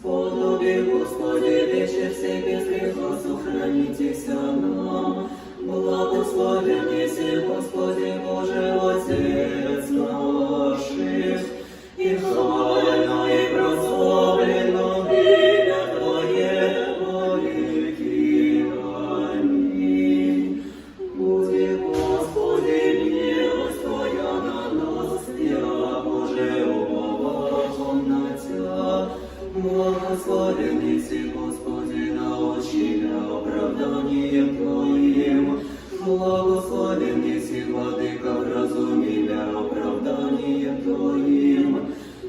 Сподоби, Господи, вечер сей без греха сохранитеся нам. Благословен еси, Господи, Боже, Отец наших, и хвально и прославлено имя Твое во веки. Аминь. Буди, Господи, милость Твоя на нас, я, Боже, уповахом на Тя. Благословен еси, Господи, научи меня оправданием Твоим. Благословен еси, Владыка, вразуми меня оправданием Твоим.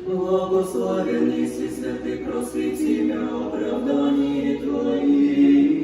Благословен еси, Святый, просвети меня оправданием Твоим.